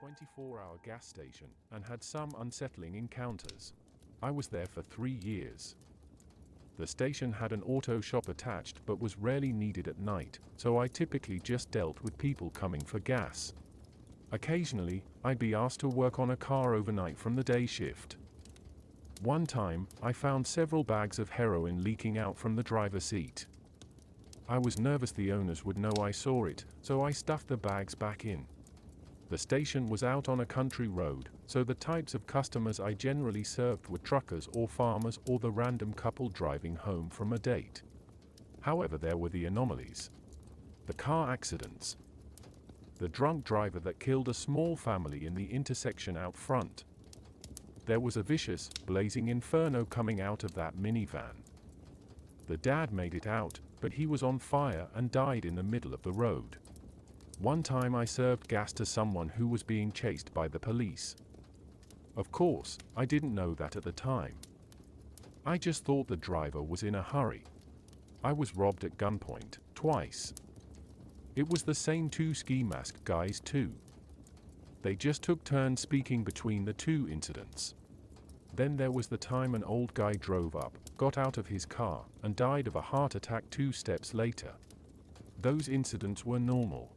24-hour gas station and had some unsettling encounters. I was there for 3 years. The station had an auto shop attached but was rarely needed at night, so I typically just dealt with people coming for gas. Occasionally, I'd be asked to work on a car overnight from the day shift. One time, I found several bags of heroin leaking out from the driver's seat. I was nervous the owners would know I saw it, so I stuffed the bags back in. The station was out on a country road, so the types of customers I generally served were truckers or farmers or the random couple driving home from a date. However, there were the anomalies. The car accidents. The drunk driver that killed a small family in the intersection out front. There was a vicious, blazing inferno coming out of that minivan. The dad made it out, but he was on fire and died in the middle of the road. One time I served gas to someone who was being chased by the police. Of course, I didn't know that at the time. I just thought the driver was in a hurry. I was robbed at gunpoint, twice. It was the same two ski mask guys too. They just took turns speaking between the two incidents. Then there was the time an old guy drove up, got out of his car, and died of a heart attack 2 steps later. Those incidents were normal.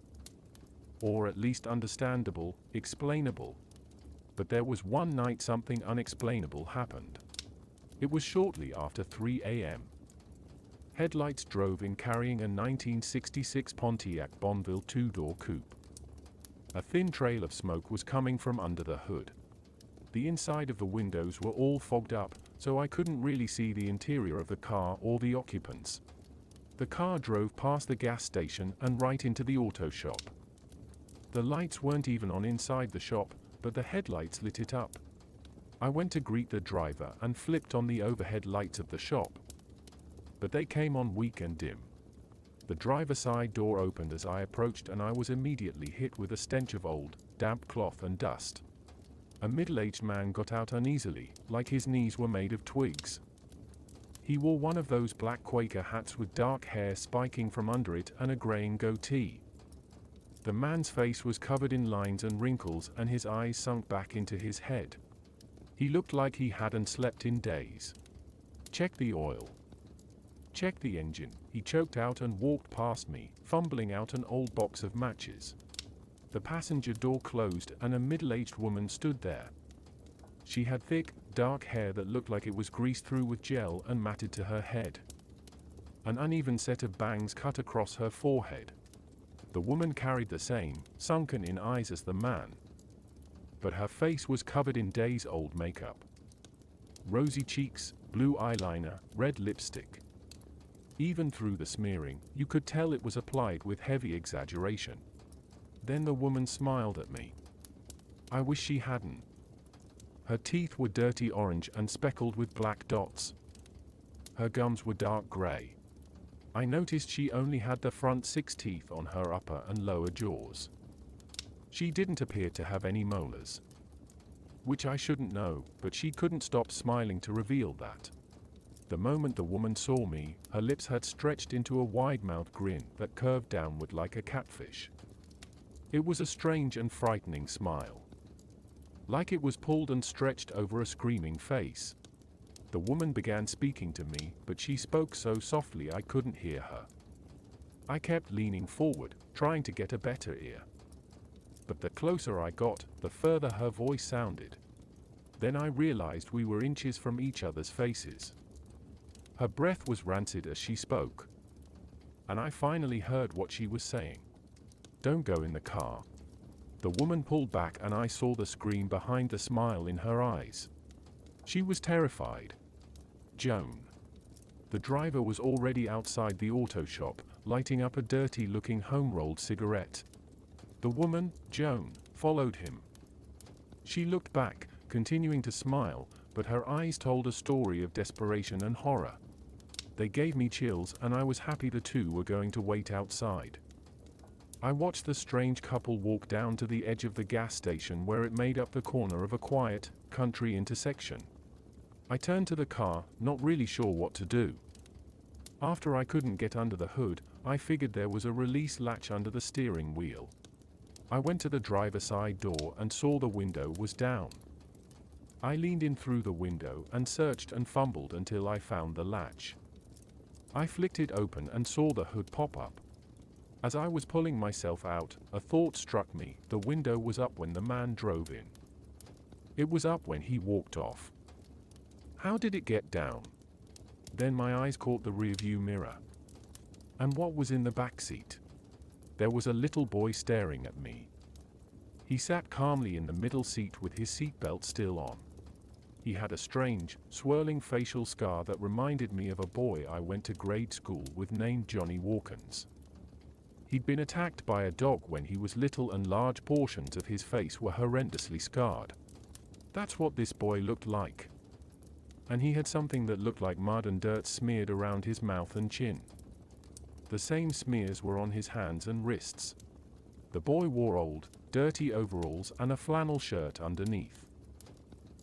Or at least understandable, explainable. But there was one night something unexplainable happened. It was shortly after 3 a.m. Headlights drove in carrying a 1966 Pontiac Bonneville 2-door coupe. A thin trail of smoke was coming from under the hood. The inside of the windows were all fogged up, so I couldn't really see the interior of the car or the occupants. The car drove past the gas station and right into the auto shop. The lights weren't even on inside the shop, but the headlights lit it up. I went to greet the driver and flipped on the overhead lights of the shop. But they came on weak and dim. The driver's side door opened as I approached and I was immediately hit with a stench of old, damp cloth and dust. A middle-aged man got out uneasily, like his knees were made of twigs. He wore one of those black Quaker hats with dark hair spiking from under it and a graying goatee. The man's face was covered in lines and wrinkles and his eyes sunk back into his head. He looked like he hadn't slept in days. "Check the oil. Check the engine," he choked out and walked past me, fumbling out an old box of matches. The passenger door closed and a middle-aged woman stood there. She had thick, dark hair that looked like it was greased through with gel and matted to her head. An uneven set of bangs cut across her forehead. The woman carried the same, sunken-in eyes as the man. But her face was covered in days-old makeup. Rosy cheeks, blue eyeliner, red lipstick. Even through the smearing, you could tell it was applied with heavy exaggeration. Then the woman smiled at me. I wish she hadn't. Her teeth were dirty orange and speckled with black dots. Her gums were dark gray. I noticed she only had the front 6 teeth on her upper and lower jaws. She didn't appear to have any molars. Which I shouldn't know, but she couldn't stop smiling to reveal that. The moment the woman saw me, her lips had stretched into a wide-mouthed grin that curved downward like a catfish. It was a strange and frightening smile. Like it was pulled and stretched over a screaming face. The woman began speaking to me, but she spoke so softly I couldn't hear her. I kept leaning forward, trying to get a better ear. But the closer I got, the further her voice sounded. Then I realized we were inches from each other's faces. Her breath was rancid as she spoke. And I finally heard what she was saying. "Don't go in the car." The woman pulled back and I saw the scream behind the smile in her eyes. She was terrified. Joan. The driver was already outside the auto shop, lighting up a dirty-looking home-rolled cigarette. The woman, Joan, followed him. She looked back, continuing to smile, but her eyes told a story of desperation and horror. They gave me chills and I was happy the two were going to wait outside. I watched the strange couple walk down to the edge of the gas station where it made up the corner of a quiet, country intersection. I turned to the car, not really sure what to do. After I couldn't get under the hood, I figured there was a release latch under the steering wheel. I went to the driver's side door and saw the window was down. I leaned in through the window and searched and fumbled until I found the latch. I flicked it open and saw the hood pop up. As I was pulling myself out, a thought struck me: the window was up when the man drove in. It was up when he walked off. How did it get down? Then my eyes caught the rearview mirror. And what was in the back seat? There was a little boy staring at me. He sat calmly in the middle seat with his seatbelt still on. He had a strange, swirling facial scar that reminded me of a boy I went to grade school with named Johnny Walkins. He'd been attacked by a dog when he was little and large portions of his face were horrendously scarred. That's what this boy looked like. And he had something that looked like mud and dirt smeared around his mouth and chin. The same smears were on his hands and wrists. The boy wore old, dirty overalls and a flannel shirt underneath.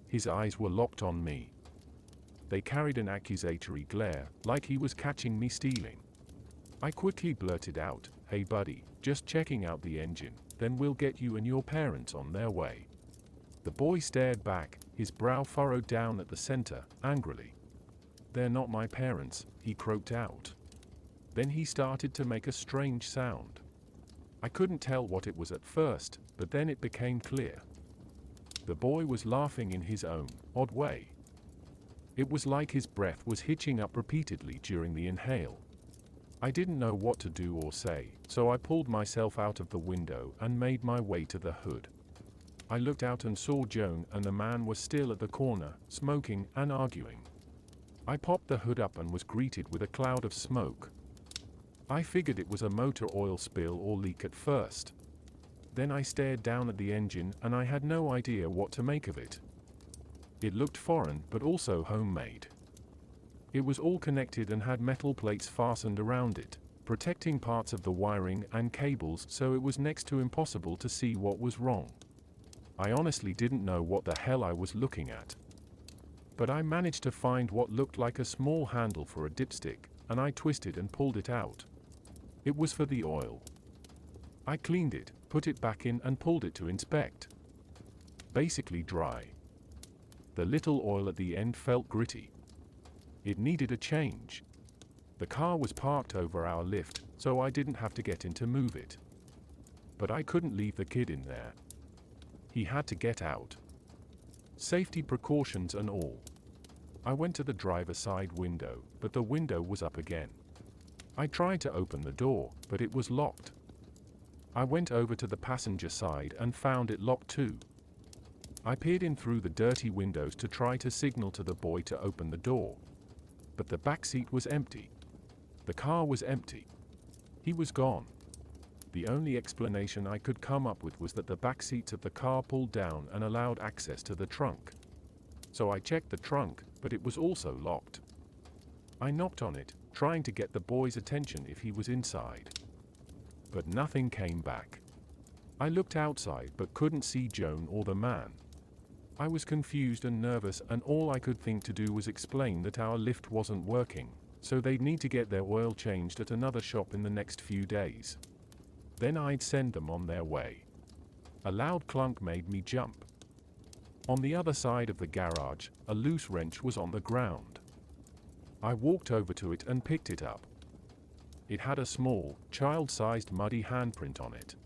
His eyes were locked on me. They carried an accusatory glare, like he was catching me stealing. I quickly blurted out, "Hey buddy, just checking out the engine, then we'll get you and your parents on their way." The boy stared back, his brow furrowed down at the center, angrily. "They're not my parents," he croaked out. Then he started to make a strange sound. I couldn't tell what it was at first, but then it became clear. The boy was laughing in his own, odd way. It was like his breath was hitching up repeatedly during the inhale. I didn't know what to do or say, so I pulled myself out of the window and made my way to the hood. I looked out and saw Joan and the man were still at the corner, smoking and arguing. I popped the hood up and was greeted with a cloud of smoke. I figured it was a motor oil spill or leak at first. Then I stared down at the engine and I had no idea what to make of it. It looked foreign but also homemade. It was all connected and had metal plates fastened around it, protecting parts of the wiring and cables, so it was next to impossible to see what was wrong. I honestly didn't know what the hell I was looking at. But I managed to find what looked like a small handle for a dipstick, and I twisted and pulled it out. It was for the oil. I cleaned it, put it back in and pulled it to inspect. Basically dry. The little oil at the end felt gritty. It needed a change. The car was parked over our lift, so I didn't have to get in to move it. But I couldn't leave the kid in there. He had to get out. Safety precautions and all. I went to the driver's side window, but the window was up again. I tried to open the door, but it was locked. I went over to the passenger side and found it locked too. I peered in through the dirty windows to try to signal to the boy to open the door. But the back seat was empty. The car was empty. He was gone. The only explanation I could come up with was that the back seats of the car pulled down and allowed access to the trunk. So I checked the trunk, but it was also locked. I knocked on it, trying to get the boy's attention if he was inside. But nothing came back. I looked outside but couldn't see Joan or the man. I was confused and nervous, and all I could think to do was explain that our lift wasn't working, so they'd need to get their oil changed at another shop in the next few days. Then I'd send them on their way. A loud clunk made me jump. On the other side of the garage, a loose wrench was on the ground. I walked over to it and picked it up. It had a small, child-sized muddy handprint on it.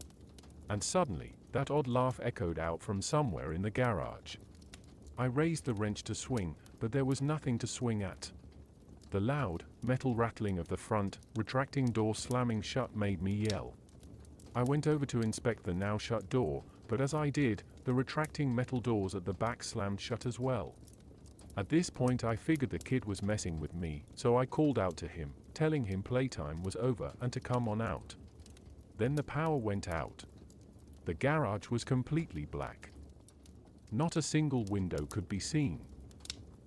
And suddenly, that odd laugh echoed out from somewhere in the garage. I raised the wrench to swing, but there was nothing to swing at. The loud, metal rattling of the front, retracting door slamming shut made me yell. I went over to inspect the now shut door, but as I did, the retracting metal doors at the back slammed shut as well. At this point I figured the kid was messing with me, so I called out to him, telling him playtime was over and to come on out. Then the power went out. The garage was completely black. Not a single window could be seen.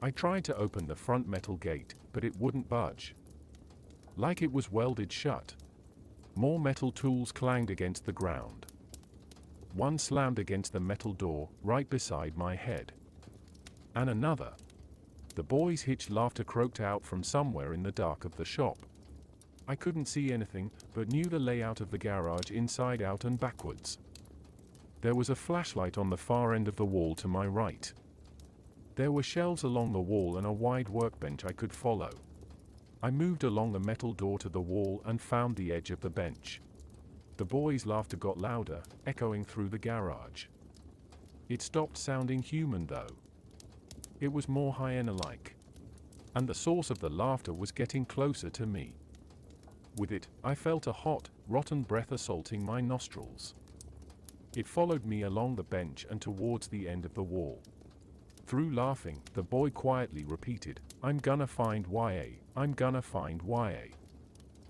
I tried to open the front metal gate, but it wouldn't budge. Like it was welded shut. More metal tools clanged against the ground. One slammed against the metal door, right beside my head. And another. The boy's hitched laughter croaked out from somewhere in the dark of the shop. I couldn't see anything, but knew the layout of the garage inside out and backwards. There was a flashlight on the far end of the wall to my right. There were shelves along the wall and a wide workbench I could follow. I moved along the metal door to the wall and found the edge of the bench. The boys' laughter got louder, echoing through the garage. It stopped sounding human though. It was more hyena-like. And the source of the laughter was getting closer to me. With it, I felt a hot, rotten breath assaulting my nostrils. It followed me along the bench and towards the end of the wall. Through laughing, the boy quietly repeated, "I'm gonna find YA, I'm gonna find YA."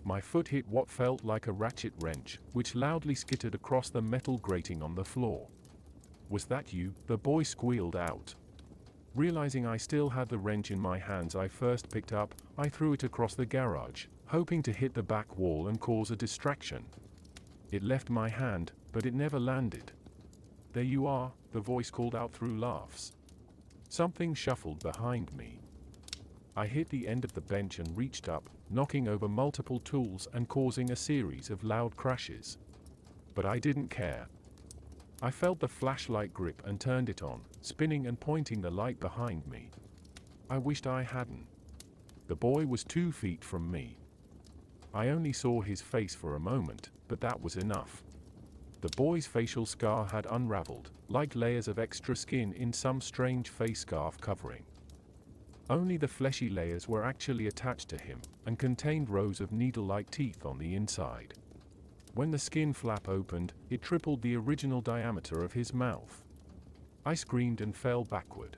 My foot hit what felt like a ratchet wrench, which loudly skittered across the metal grating on the floor. "Was that you?" the boy squealed out. Realizing I still had the wrench in my hands I first picked up, I threw it across the garage, hoping to hit the back wall and cause a distraction. It left my hand, but it never landed. "There you are," the voice called out through laughs. Something shuffled behind me. I hit the end of the bench and reached up, knocking over multiple tools and causing a series of loud crashes. But I didn't care. I felt the flashlight grip and turned it on, spinning and pointing the light behind me. I wished I hadn't. The boy was 2 feet from me. I only saw his face for a moment, but that was enough. The boy's facial scar had unraveled, like layers of extra skin in some strange face scarf covering. Only the fleshy layers were actually attached to him, and contained rows of needle-like teeth on the inside. When the skin flap opened, it tripled the original diameter of his mouth. I screamed and fell backward.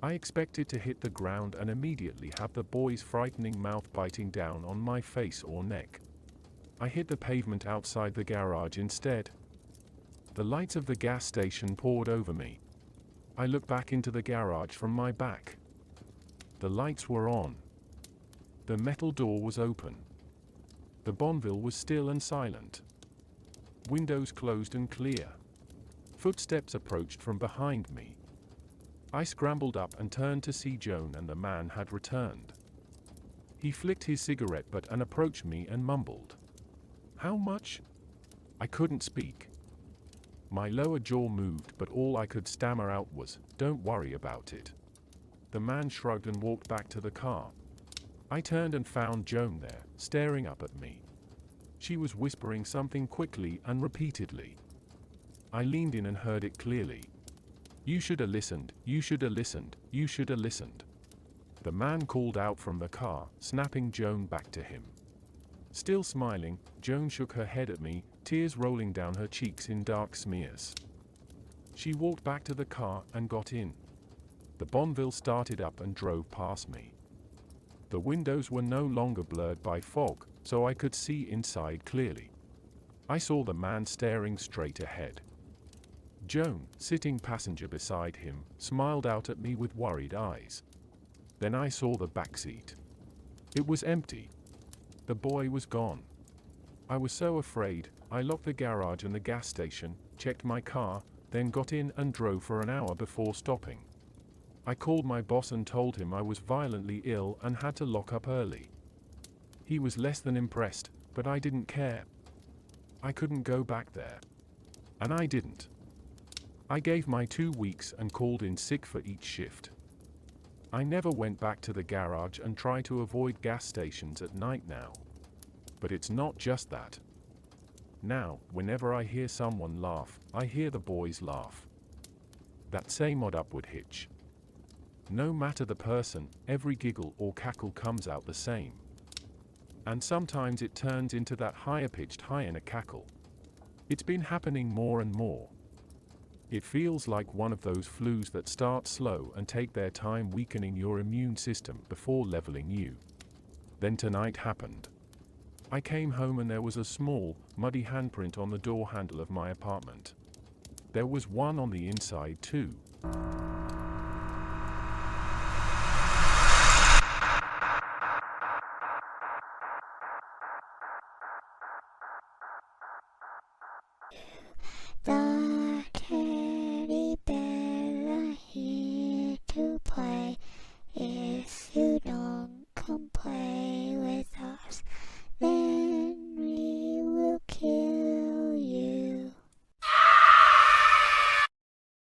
I expected to hit the ground and immediately have the boy's frightening mouth biting down on my face or neck. I hit the pavement outside the garage instead. The lights of the gas station poured over me. I looked back into the garage from my back. The lights were on. The metal door was open. The Bonneville was still and silent. Windows closed and clear. Footsteps approached from behind me. I scrambled up and turned to see Joan, and the man had returned. He flicked his cigarette butt and approached me and mumbled, "How much?" I couldn't speak. My lower jaw moved, but all I could stammer out was, "Don't worry about it." The man shrugged and walked back to the car. I turned and found Joan there, staring up at me. She was whispering something quickly and repeatedly. I leaned in and heard it clearly. "You shoulda listened, you shoulda listened, you shoulda listened." The man called out from the car, snapping Joan back to him. Still smiling, Joan shook her head at me, tears rolling down her cheeks in dark smears. She walked back to the car and got in. The Bonneville started up and drove past me. The windows were no longer blurred by fog, so I could see inside clearly. I saw the man staring straight ahead. Joan, sitting passenger beside him, smiled out at me with worried eyes. Then I saw the back seat. It was empty. The boy was gone. I was so afraid, I locked the garage and the gas station, checked my car, then got in and drove for an hour before stopping. I called my boss and told him I was violently ill and had to lock up early. He was less than impressed, but I didn't care. I couldn't go back there. And I didn't. I gave my 2 weeks and called in sick for each shift. I never went back to the garage and try to avoid gas stations at night now. But it's not just that. Now, whenever I hear someone laugh, I hear the boys laugh. That same odd upward hitch. No matter the person, every giggle or cackle comes out the same. And sometimes it turns into that higher-pitched hyena cackle. It's been happening more and more. It feels like one of those flus that start slow and take their time weakening your immune system before leveling you. Then tonight happened. I came home and there was a small, muddy handprint on the door handle of my apartment. There was one on the inside too.